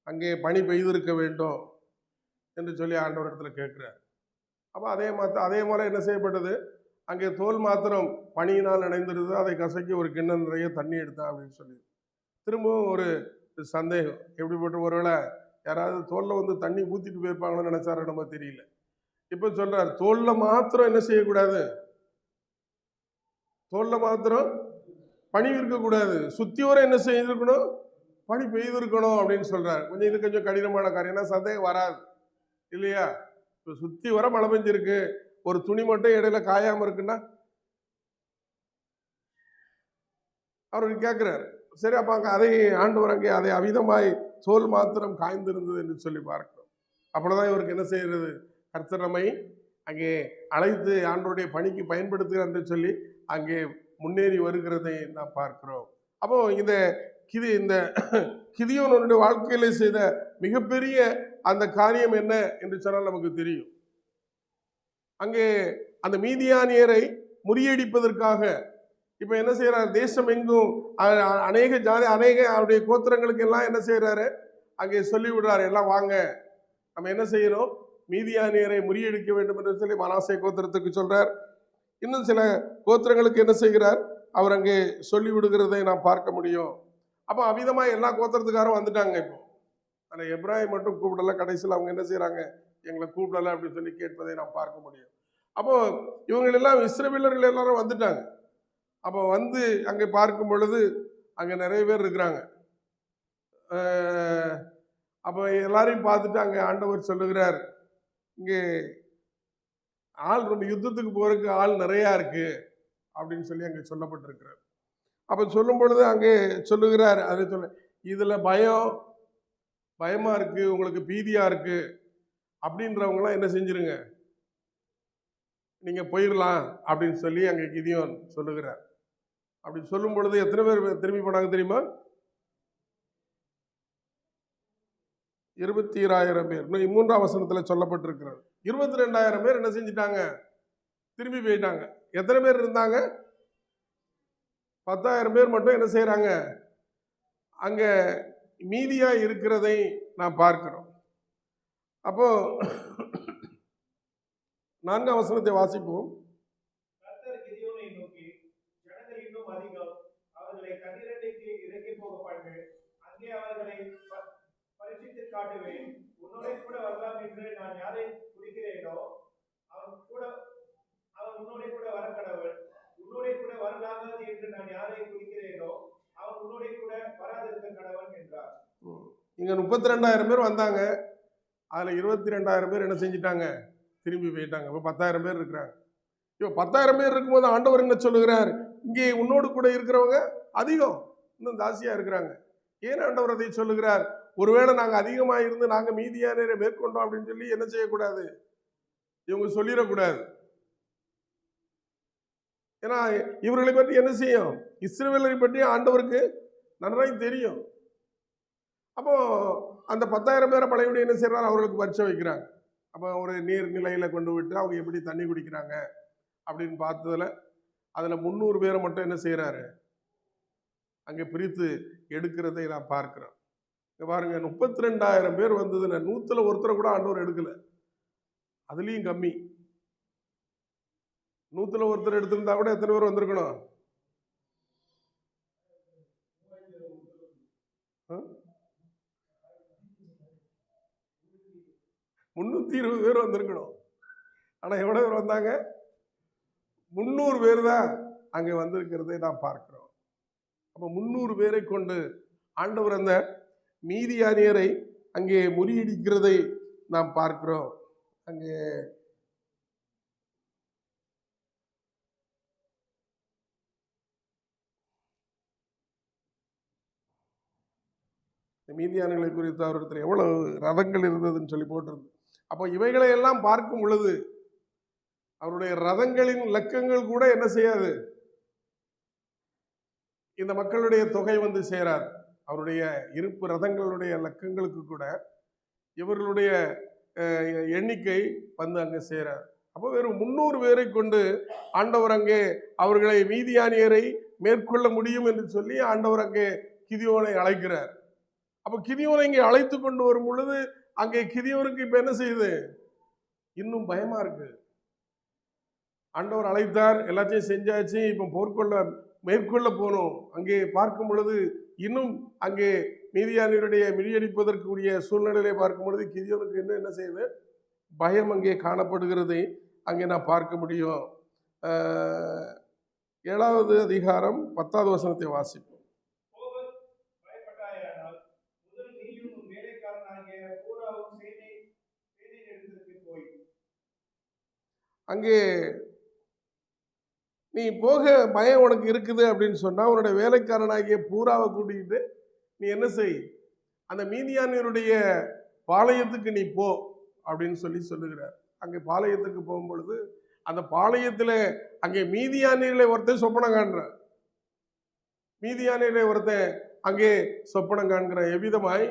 [SPEAKER 1] அங்கே பனி பெய்திருக்க வேண்டும் என்று சொல்லி ஆண்டவரிடத்துல கேட்கிறார். அப்போ அதே போல என்ன செய்யப்பட்டது, அங்கே தோல் மாத்திரம் பனியினால் நினைந்திருது, அதை கசக்கி ஒரு கிண்ணம் நிறைய தண்ணி எடுத்தான் அப்படின்னு சொல்லி. திரும்பவும் ஒரு சந்தேகம், எப்படிப்பட்ட ஒருவேளை யாராவது தோல்ல வந்து தண்ணி ஊற்றிட்டு போயிருப்பாங்கன்னு நினைச்சாரு, நம்ம தெரியல. இப்போ சொல்றாரு, தோல்ல மாத்திரம் என்ன செய்யக்கூடாது, தோல்ல மாத்திரம் பனி இருக்கக்கூடாது, சுத்தி வர என்ன செய்திருக்கணும், பனி பெய்திருக்கணும் அப்படின்னு சொல்றாரு. இது கொஞ்சம் கடினமான காரியம், ஏன்னா சந்தேகம் வராது இல்லையா. இப்போ சுத்தி வர மழை பெஞ்சிருக்கு, ஒரு துணி மட்டும் இடையில காயாம இருக்குன்னா அவர் கேட்கிறாரு. சரி, அப்ப அங்கே அதை ஆண்டவர் அங்கே அதை அவிதமாய் தோல் மாத்திரம் காய்ந்திருந்தது என்று சொல்லி பார்க்கிறோம். அப்பொழுதுதான் இவருக்கு என்ன செய்யறது, கர்த்தர் நம்மை அங்கே அழைத்து ஆண்டவருடைய பணிக்கு பயன்படுத்துகிறார் என்று சொல்லி அங்கே முன்னேறி வருகிறதை நாம் பார்க்கிறோம். அப்போ இந்த கிதியோனுடைய வாழ்க்கையில செய்த மிகப்பெரிய அந்த காரியம் என்ன என்று சொன்னால் நமக்கு தெரியும். அங்கே அந்த மீதியானியரை முறியடிப்பதற்காக இப்ப என்ன செய்யறாரு, தேசம் எங்கும் அநேக அவருடைய கோத்திரங்களுக்கு எல்லாம் என்ன செய்யறாரு, அங்கே சொல்லி விடுறாரு, எல்லாம் வாங்க நம்ம என்ன செய்யணும், மீதியானியரை முறியடிக்க வேண்டும் என்று சொல்லி மனாசே கோத்திரத்துக்கு சொல்றார். இன்னும் சில கோத்திரங்களுக்கு என்ன செய்கிறார், அவர் அங்கே சொல்லி விடுகிறதை நாம் பார்க்க முடியும். அப்போ அவிதமாக எல்லா கோத்திரத்துக்காரும் வந்துட்டாங்க. இப்போ ஆனால் எப்ராஹிம் மட்டும் கூப்பிடல, கடைசியில் அவங்க என்ன செய்யறாங்க, எங்களை கூப்பிடல அப்படின்னு சொல்லி கேட்பதை நாம் பார்க்க முடியும். அப்போ இவங்களெல்லாம் இஸ்ரவேலர்கள் எல்லாரும் வந்துட்டாங்க. அப்போ வந்து அங்கே பார்க்கும் பொழுது அங்கே நிறைய பேர் இருக்கிறாங்க. அப்போ எல்லாரையும் பார்த்துட்டு அங்கே ஆண்டவர் சொல்லுகிறார், இங்கே ஆள் ரொம்ப யுத்தத்துக்கு போறதுக்கு ஆள் நிறையா இருக்கு அப்படின்னு சொல்லி அங்கே சொல்லப்பட்டிருக்கிறார். அப்போ சொல்லும் பொழுது அங்கே சொல்லுகிறார், அதை சொல்ல இதில் பயமா இருக்கு, உங்களுக்கு பீதியா இருக்கு அப்படின்றவங்களாம் என்ன செஞ்சிருங்க, நீங்க போயிடலாம் அப்படின்னு சொல்லி அங்கே கிதியோன் சொல்லுகிறார். அப்படி சொல்லும் பொழுது எத்தனை பேர் திரும்பி போனாங்க தெரியுமா? 22,000 பேர். 3ஆம் வசனத்தில் சொல்லப்பட்டிருக்கிறது. 22,000 பேர் என்ன செஞ்சிட்டாங்க, திரும்பி போயிட்டாங்க. எத்தனை பேர் இருந்தாங்க? 10,000 பேர் மட்டும் என்ன செய்யறாங்க, அங்க மீதியா இருக்கிறதை நாம் பார்க்கிறோம். அப்போ 4ஆம் வசனத்தை வாசிப்போம்.
[SPEAKER 2] காட்டுவேன், உன்னோட கூட வரலாம் என்று நான் யாரை குறிக்கிறேனோ அவன் உன்னோட கூட வர கடவுள், உன்னோட கூட வரலாகாது என்று நான் யாரை குறிக்கிறேனோ அவன் உன்னோட கூட வராதிருக்க கடவுள் என்றார்.
[SPEAKER 1] இங்க 32,000 பேர் வந்தாங்க, அதுல 22,000 பேர் என்ன செஞ்சிட்டாங்க, திரும்பி போயிட்டாங்க. இப்போ 10,000 பேர் இருக்கிறாங்க. இப்போ 10,000 பேர் இருக்கும்போது ஆண்டவர் என்ன சொல்லுகிறார், இங்கே உன்னோடு கூட இருக்கிறவங்க அதிகம், இன்னும் ஜாஸ்தியா இருக்கிறாங்க. ஏன் ஆண்டவர் அதை சொல்லுகிறார்? ஒருவேளை நாங்கள் அதிகமாக இருந்து நாங்கள் மீதியானரை மேற்கொண்டோம் அப்படின்னு சொல்லி என்ன செய்யக்கூடாது, இவங்க சொல்லிடக்கூடாது. ஏன்னா இவர்களை பற்றி என்ன செய்யும், இஸ்ரவேலரை பற்றி ஆண்டவருக்கு நன்றாய் தெரியும். அப்போ அந்த 10,000 பேரை பழையபடி என்ன செய்யறாரு, அவர்களுக்கு பரிச்சை வைக்கிறாங்க. அப்போ ஒரு நீர்நிலையில கொண்டு விட்டு அவங்க எப்படி தண்ணி குடிக்கிறாங்க அப்படின்னு பார்த்ததுல அதில் 300 பேரை மட்டும் என்ன செய்யறாரு, அங்கே பிரித்து எடுக்கிறதை நான் பார்க்கிறோம். பாருங்க, 32,000 பேர் வந்ததுல 100ல் ஒருத்தரை கூட ஆண்டவர் எடுக்கல, அதுலயும் கம்மி. 100ல் ஒருத்தர் எடுத்திருந்தா கூட எத்தனை பேர் வந்திருக்கணும், 320 பேர் வந்திருக்கணும். ஆனா எவ்வளவு பேர் வந்தாங்க, 300 பேர் தான் அங்கே வந்திருக்கிறதை நான் பார்க்கிறோம். அப்ப 300 பேரை கொண்டு ஆண்டவர் அந்த மீதியானியரை அங்கே முறியடிக்கிறதை நாம் பார்க்கிறோம். அங்கே மீதியானிகளை குறித்து அவரிடத்தில் எவ்வளவு ரதங்கள் இருந்ததுன்னு சொல்லி போட்டிருந்து. அப்போ இவைகளை எல்லாம் பார்க்கும் பொழுது அவருடைய ரதங்களின் லக்கங்கள் கூட என்ன செய்யாது, இந்த மக்களுடைய தொகை வந்து சேராது. அவருடைய இருப்பு ரதங்களுடைய லக்கங்களுக்கு கூட இவர்களுடைய எண்ணிக்கை வந்து அங்கே சேராது. அப்போ வெறும் 300 பேரை கொண்டு ஆண்டவர் அங்கே அவர்களை மீதியானியரை மேற்கொள்ள முடியும் என்று சொல்லி ஆண்டவர் அங்கே கிதியோனை அழைக்கிறார். அப்போ கிதியோனை இங்கே அழைத்து கொண்டு வரும் பொழுது அங்கே கிதியோனுக்கு இப்ப என்ன செய்யுது, இன்னும் பயமா இருக்கு. ஆண்டவர் அழைத்தார், எல்லாத்தையும் செஞ்சாச்சு, இப்ப மேற்கொள்ள போனோம். அங்கே பார்க்கும் பொழுது இன்னும் அங்கே மீதியானியருடைய மிதியடிப்பதற்குரிய சூழ்நிலையை பார்க்கும் பொழுது கிதியோனுக்கு இன்னும் என்ன செய்யுது, பயம் அங்கே காணப்படுகிறதை அங்கே நான் பார்க்க முடியும். 7வது அதிகாரம் 10வது வசனத்தை வாசிப்போம். அங்கே நீ போக பயம் உனக்கு இருக்குது அப்படின்னு சொன்னா உன்னுடைய வேலைக்காரனாகிய பூராவை கூட்டிக்கிட்டு நீ என்ன செய், அந்த மீதியானியருடைய பாளையத்துக்கு நீ போ அப்படின்னு சொல்லுகிறார். அங்கே பாளையத்துக்கு போகும் பொழுது அந்த பாளையத்தில் அங்கே மீதியானியர்களை ஒருத்தன் சொப்பனம் காண்றான். மீதியானியர்களை ஒருத்தன் அங்கே சொப்பனம் காண்கிற எவ்விதமாய்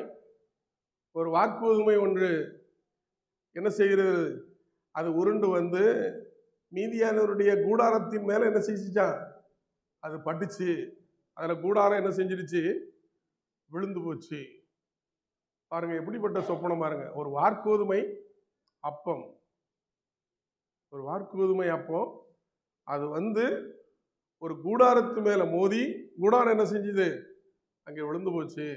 [SPEAKER 1] ஒரு வாக்குவதுமை ஒன்று என்ன செய்கிறது, அது உருண்டு வந்து மீதியானவருடைய கூடாரத்தின் மேல என்ன செஞ்சுச்சான், அது பட்டுச்சு. அதுல கூடாரம் என்ன செஞ்சிருச்சு, விழுந்து போச்சு. பாருங்க எப்படிப்பட்ட சொப்பனம் பாருங்க. ஒரு வார்கோதுமை அப்பம், ஒரு வார்கோதுமை அப்பம் அது வந்து ஒரு கூடாரத்து மேல மோதி கூடாரம் என்ன செஞ்சுது, அங்கே விழுந்து போச்சு.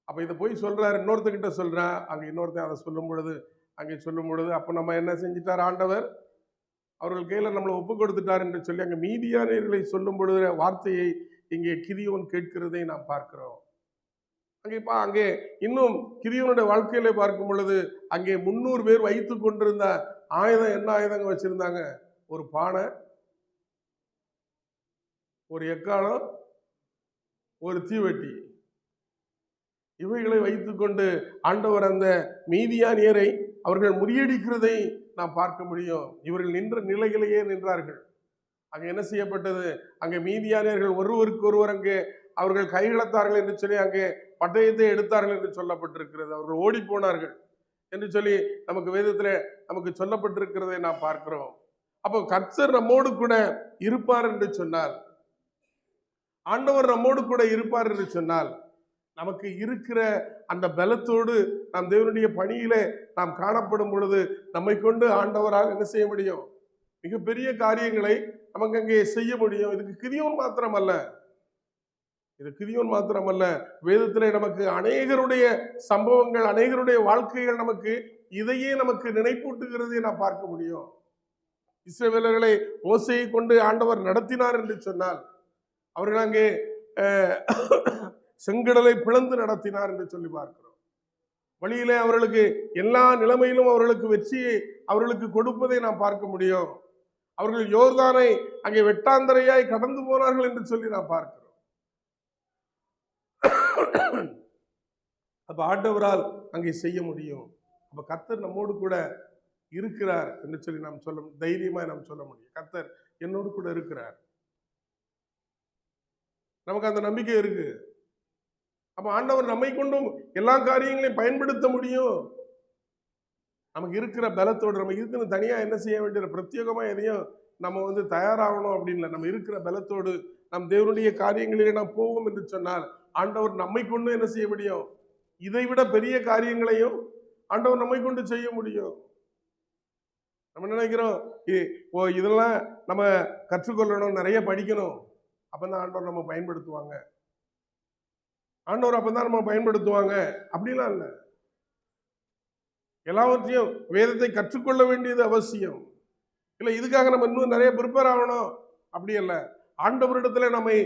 [SPEAKER 1] அப்ப இதை போய் சொல்றாரு, இன்னொருத்தர்கிட்ட சொல்றான். அங்க இன்னொருத்தன் அதை சொல்லும் பொழுது அப்ப நம்ம என்ன செஞ்சிட்டார் ஆண்டவர், அவர்கள் கையில நம்மளை ஒப்பு கொடுத்துட்டார் என்று சொல்லி அங்கே மீதியானியர்களை சொல்லும் பொழுது வார்த்தையை இங்கே கிதியோன் கேட்கிறதை நாம் பார்க்கிறோம். அங்கே இன்னும் கிதியோனுடைய வாழ்க்கையில பார்க்கும் பொழுது அங்கே 300 பேர் வைத்து கொண்டிருந்த ஆயுதம் என்ன ஆயுதங்க வச்சிருந்தாங்க? ஒரு பானை, ஒரு எக்காலம், ஒரு தீவெட்டி. இவைகளை வைத்துக்கொண்டு ஆண்டவர் அந்த மீதியானியரை அவர்கள் முறியடிக்கிறதை நாம் பார்க்க முடியும். இவர்கள் நின்ற நிலையிலேயே நின்றார்கள். அங்கே என்ன செய்யப்பட்டது? அங்கே மீதியானியர்கள் ஒருவருக்கு ஒருவர் அங்கே அவர்கள் கைகளத்தார்கள் என்று சொல்லி அங்கே பட்டயத்தை எடுத்தார்கள் என்று சொல்லப்பட்டிருக்கிறது. அவர்கள் ஓடி போனார்கள் என்று சொல்லி நமக்கு வேதத்தில் நமக்கு சொல்லப்பட்டிருக்கிறதை நாம் பார்க்கிறோம். அப்போ கர்த்தர் நம்மோடு கூட இருப்பார் என்று சொன்னால், ஆண்டவர் நம்மோடு கூட இருப்பார் என்று சொன்னால், நமக்கு இருக்கிற அந்த பலத்தோடு நாம் தேவனுடைய பணியிலே நாம் காணப்படும் பொழுது நம்மை கொண்டு ஆண்டவரால் என்ன செய்ய முடியும்? மிகப்பெரிய காரியங்களை நமக்கு அங்கே செய்ய முடியும். இதுக்கு கிதியோன் மாத்திரமல்ல, இது கிதியோன் மாத்திரமல்ல, வேதத்திலே நமக்கு அநேகருடைய சம்பவங்கள், அநேகருடைய வாழ்க்கைகள் நமக்கு இதையே நமக்கு நினைப்பூட்டுகிறதை நாம் பார்க்க முடியும். இஸ்ரவேலர்களை மோசேயை கொண்டு ஆண்டவர் நடத்தினார் என்று சொன்னால், அவர்கள் அங்கே செங்கடலை பிளந்து நடத்தினார் என்று சொல்லி பார்க்கிறோம். வழியிலே அவர்களுக்கு எல்லா நிலைமையிலும் அவர்களுக்கு வெற்றியை அவர்களுக்கு கொடுப்பதை நாம் பார்க்க முடியும். அவர்கள் யோர்தானை அங்கே வெட்டாந்தரையாய் கடந்து போனார்கள் என்று சொல்லி நாம் பார்க்கிறோம். அப்ப ஆண்டவரால் அங்கே செய்ய முடியும். அப்ப கர்த்தர் நம்மோடு கூட இருக்கிறார் என்று சொல்லி நாம் சொல்ல தைரியமா நாம் சொல்ல முடியும். கர்த்தர் என்னோடு கூட இருக்கிறார், நமக்கு அந்த நம்பிக்கை இருக்கு. அப்ப ஆண்டவர் நம்மை கொண்டும் எல்லா காரியங்களையும் பயன்படுத்த முடியும். நமக்கு இருக்கிற பலத்தோடு, நம்ம இருக்குன்னு தனியா என்ன செய்ய வேண்டிய பிரத்யேகமா எதையும் நம்ம தயாராகணும் அப்படின்னு, நம்ம இருக்கிற பலத்தோடு நம் தேவனுடைய காரியங்களிலே நாம் போவோம் என்று சொன்னால் ஆண்டவர் நம்மை கொண்டு என்ன செய்ய முடியும்? இதைவிட பெரிய காரியங்களையும் ஆண்டவர் நம்மை கொண்டு செய்ய முடியும். நம்ம நினைக்கிறோம் இதெல்லாம் நம்ம கற்றுக்கொள்ளணும், நிறைய படிக்கணும், அப்பதான் ஆண்டவர் நம்ம பயன்படுத்துவாங்க, ஆண்டவர் அப்பதான் நம்ம பயன்படுத்துவாங்க அப்படிலாம் இல்லை. எல்லாவற்றையும் வேதத்தை கற்றுக்கொள்ள வேண்டியது அவசியம் இல்லை. இதுக்காக நம்ம இன்னும் நிறைய ப்ரிப்பேர் ஆகணும் அப்படி அல்ல. ஆண்டவரிடத்துல நம்மை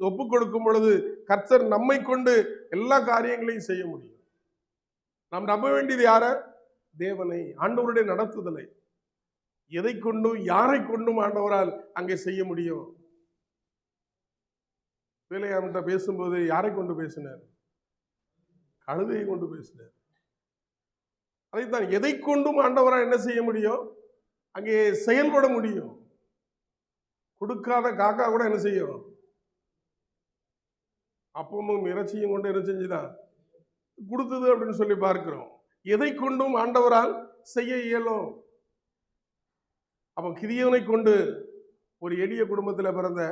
[SPEAKER 1] ஒப்பு கொடுக்கும் பொழுது கர்த்தர் நம்மை கொண்டு எல்லா காரியங்களையும் செய்ய முடியும். நாம் நம்ப வேண்டியது யார? தேவனை, ஆண்டவருடைய நடத்துதலை. எதை கொண்டும் யாரை கொண்டும் ஆண்டவரால் அங்கே செய்ய முடியும். வேலையாண்ட பேசும்போது யாரை கொண்டு பேசினார்? கழுதையை கொண்டு பேசினார். அதைத்தான், எதை கொண்டும் ஆண்டவரால் என்ன செய்ய முடியும்? அங்கே செயல்பட முடியும். கொடுக்காத காக்கா கூட என்ன செய்யும்? அப்பமும் இறைச்சியும் கொண்டு என்ன செஞ்சுதான் கொடுத்தது அப்படின்னு சொல்லி பார்க்கிறோம். எதை கொண்டும் ஆண்டவரால் செய்ய இயலும். அப்ப கிதியோனை கொண்டு, ஒரு எளிய குடும்பத்தில் பிறந்த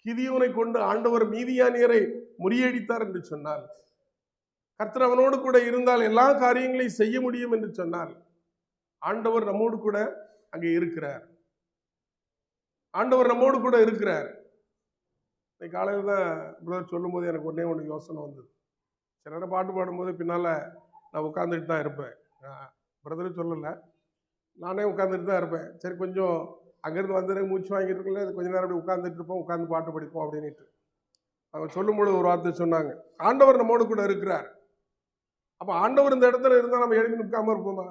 [SPEAKER 1] கிதியோனை கொண்டு ஆண்டவர் மீதியானியரை முறியடித்தார் என்று சொன்னால், கர்த்தர் அவனோடு கூட இருந்தால் எல்லா காரியங்களையும் செய்ய முடியும் என்று சொன்னால், ஆண்டவர் நம்மோடு கூட அங்கே இருக்கிறார். ஆண்டவர் நம்மோடு கூட இருக்கிறார். இன்னைக்கு காலையில் தான் பிரதர் சொல்லும் போது எனக்கு ஒன்று யோசனை வந்தது. சில நேரம் பாட்டு பாடும்போது பின்னால் நான் உட்காந்துட்டு தான் இருப்பேன். பிரதரே சொல்லலை, நானே உட்காந்துட்டு தான் இருப்பேன். சரி, கொஞ்சம் அங்கேருந்து வந்து மூச்சு வாங்கிட்டு இருக்கல, கொஞ்ச நேரம் அப்படி உட்காந்துட்டு இருப்போம், உட்காந்து பாட்டு படிப்போம் அப்படின்ட்டு. அவங்க சொல்லும்பொழுது ஒரு வார்த்தை சொன்னாங்க, ஆண்டவர் நம்மோடு கூட இருக்கிறார். அப்போ ஆண்டவர் இந்த இடத்துல இருந்தால் நம்ம எழுதி நிற்காம இருப்போமா?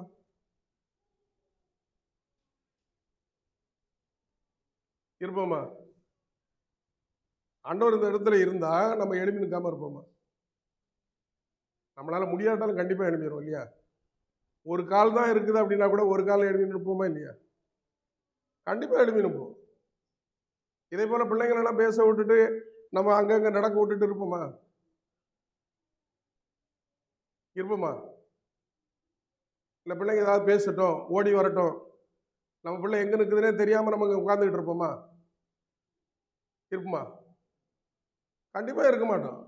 [SPEAKER 1] இருப்போமா? ஆண்டவர் இந்த இடத்துல இருந்தா நம்ம எழுப்பி நிற்காம இருப்போமா? நம்மளால முடியாட்டாலும் கண்டிப்பா எழுப்பிடுவோம் இல்லையா? ஒரு கால் தான் இருக்குது அப்படின்னா கூட ஒரு கால் எழுப்பி நிற்போமா இல்லையா? கண்டிப்பா எழுப்பி நிற்போம். இதே போல பிள்ளைங்களெல்லாம் பேச விட்டுட்டு நம்ம அங்கங்க நடக்க விட்டுட்டு இருப்போமா? இருப்போமா? இல்லை, பிள்ளைங்க ஏதாவது பேசட்டும், ஓடி வரட்டும், நம்ம பிள்ளை எங்க நிற்குதுன்னே தெரியாம நம்ம உட்கார்ந்துக்கிட்டு இருப்போமா? இருப்போமா? கண்டிப்பா இருக்க மாட்டோம்.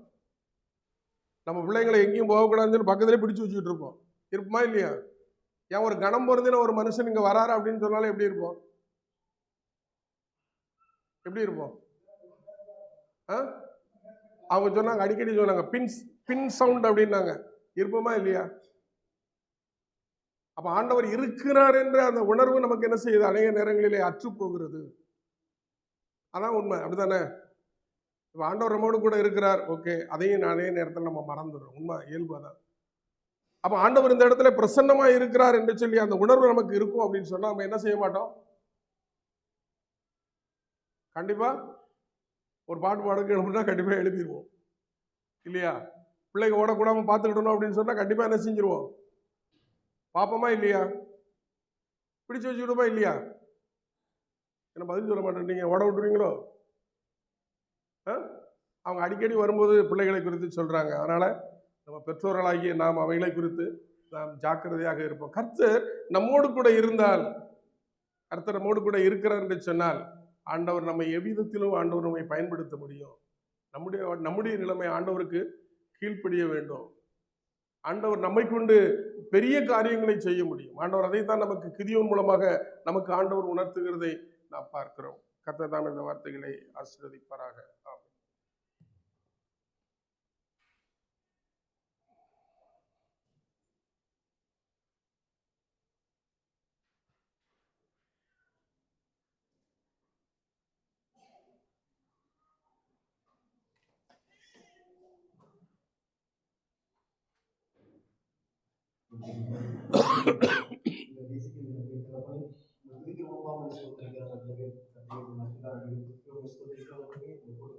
[SPEAKER 1] நம்ம பிள்ளைங்களை எங்கேயும் போகக்கூடாதுன்னு சொல்லி பக்கத்திலே பிடிச்சு வச்சுக்கிட்டு இருப்போம். இருப்போமா இல்லையா? ஏன் ஒரு கணம் பொருந்தின ஒரு மனுஷன் இங்க வராரு அப்படின்னு சொன்னாலும் எப்படி இருப்போம்? எப்படி இருப்போம்? அவங்க சொன்னாங்க, அடிக்கடி சொன்னாங்க, பின் சவுண்ட் அப்படின்னாங்க. இருப்போமா இல்லையா? அப்ப ஆண்டவர் இருக்கிறார் என்ற அந்த உணர்வு நமக்கு என்ன செய்யுது? அநேக நேரங்களிலே அற்று போகிறது. அதான் உண்மை, அப்படித்தானே? இப்போ ஆண்டவர் நம்மோடு கூட இருக்கிறார், ஓகே, அதையும் அதே நேரத்தில் நம்ம மறந்துடுறோம். உண்மை இயல்பாக தான். அப்போ ஆண்டவர் இந்த இடத்துல பிரசன்னமாக இருக்கிறார் என்று சொல்லி அந்த உணர்வு நமக்கு இருக்கும் அப்படின்னு சொன்னால் நம்ம என்ன செய்ய மாட்டோம்? கண்டிப்பாக ஒரு பாட்டு பாடுங்க எழுப்புனா கண்டிப்பாக எழுப்பிடுவோம் இல்லையா? பிள்ளைங்க ஓடக்கூடாமல் பார்த்துக்கிடணும் அப்படின்னு சொன்னால் கண்டிப்பாக என்ன செஞ்சிருவோம்? பார்ப்போமா இல்லையா? பிடிச்சு வச்சுக்கிடுமா இல்லையா? என்ன பதில் சொல்ல மாட்டேன், ஓட விட்டுருவீங்களோ? அவங்க அடிக்கடி வரும்போது பிள்ளைகளை குறித்து சொல்றாங்க. அதனால நம்ம பெற்றோர்களாகிய நாம் அவைகளை குறித்து நாம் ஜாக்கிரதையாக இருப்போம். கர்த்தர் நம்மோடு கூட இருந்தால், கர்த்தர் நம்மோடு கூட இருக்கிறார் என்று சொன்னால், ஆண்டவர் நம்மை எவ்விதத்திலும் ஆண்டவர் நம்மை பயன்படுத்த முடியும். நம்முடைய நிலைமை ஆண்டவருக்கு கீழ்ப்படிய வேண்டும். ஆண்டவர் நம்மை கொண்டு பெரிய காரியங்களை செய்ய முடியும். ஆண்டவர் அதைத்தான் நமக்கு கிதியோன் மூலமாக நமக்கு ஆண்டவர் உணர்த்துகிறதை நாம் பார்க்கிறோம். கர்த்தர் தாம் இந்த வார்த்தைகளை ஆசீர்வதிப்பாராக.